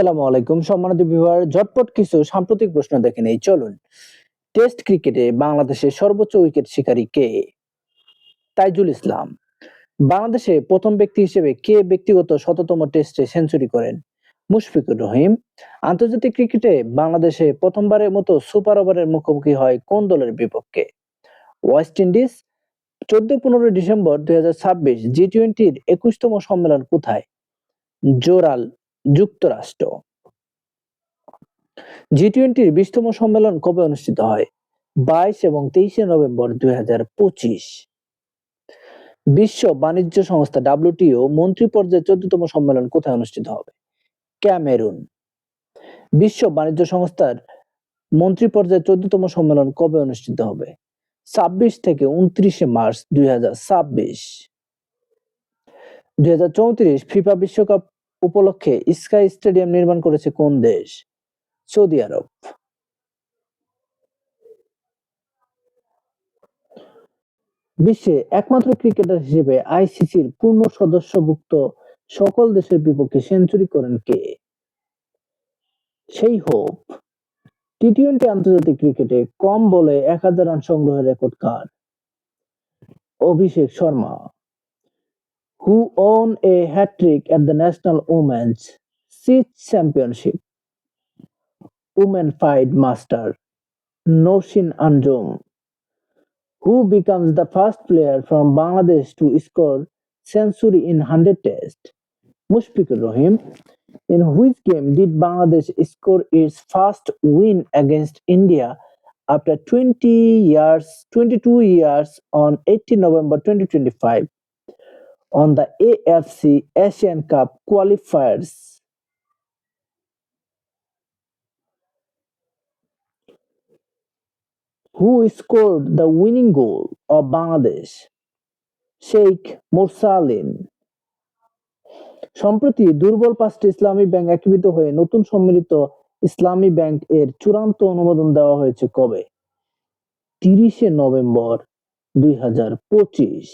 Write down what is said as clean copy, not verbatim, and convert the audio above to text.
আসসালামু আলাইকুম সম্মানিত ভিউয়ার, ঝটপট কিছু সাম্প্রতিক প্রশ্ন দেখে নেই চলুন। টেস্ট ক্রিকেটে বাংলাদেশের সর্বোচ্চ উইকেট শিকারী কে? তাইজুল ইসলাম। বাংলাদেশে প্রথম ব্যক্তি হিসেবে কে ব্যক্তিগত শততম টেস্টে সেঞ্চুরি করেন? মুশফিকুর রহিম। আন্তর্জাতিক ক্রিকেটে বাংলাদেশে প্রথমবারের মতো সুপার ওভারের মুখোমুখি হয় কোন দলের বিপক্ষে? West Indies. 14-15 ডিসেম্বর 2026 জি-20-র 21তম সম্মেলন কোথায়? জোরাল, যুক্তরাষ্ট্র। জি-20-র 20তম সম্মেলন কবে অনুষ্ঠিত হয়? 22 এবং 23 নভেম্বর 2025। বিশ্ব বাণিজ্য সংস্থা ডব্লিউটিও মন্ত্রী পর্যায়ে 14তম সম্মেলন কোথায় অনুষ্ঠিত হবে? ক্যামেরুন। বিশ্ব বাণিজ্য সংস্থার মন্ত্রী পর্যায়ে 14তম সম্মেলন কবে অনুষ্ঠিত হবে? 26 থেকে 29 মার্চ 2026। 2034 ফিফা বিশ্বকাপ উপলক্ষে স্কাই স্টেডিয়াম নির্মাণ করেছে কোন দেশ? সৌদি আরব। বিশ্বে একমাত্র ক্রিকেটার হিসেবে আইসিসির পূর্ণ সদস্যভুক্ত সকল দেশের বিপক্ষে সেঞ্চুরি করেন কে? সেই হোপ। টি-টোয়েন্টি আন্তর্জাতিক ক্রিকেটে কম বলে 1000 রান সংগ্রহের রেকর্ড কার? Abhishek Sharma. Who won a hat-trick at the national women's chess championship? Woman FIDE master Nowshin Anjum. Who becomes the first player from Bangladesh to score century in 100 Test? Mushfiqur Rahim. In which game did Bangladesh score its first win against India after 22 years on 18 November 2025 on the AFC Asian Cup qualifiers? Who scored the winning goal of Bangladesh? Sheikh Mursalin. সম্প্রতি দুর্বল 5টি ইসলামী bank একীভূত হয়ে নতুন সম্মিলিত ইসলামী bank এর চূড়ান্ত অনুমোদন দেওয়া হয়েছে কবে? 30 নভেম্বর 2025।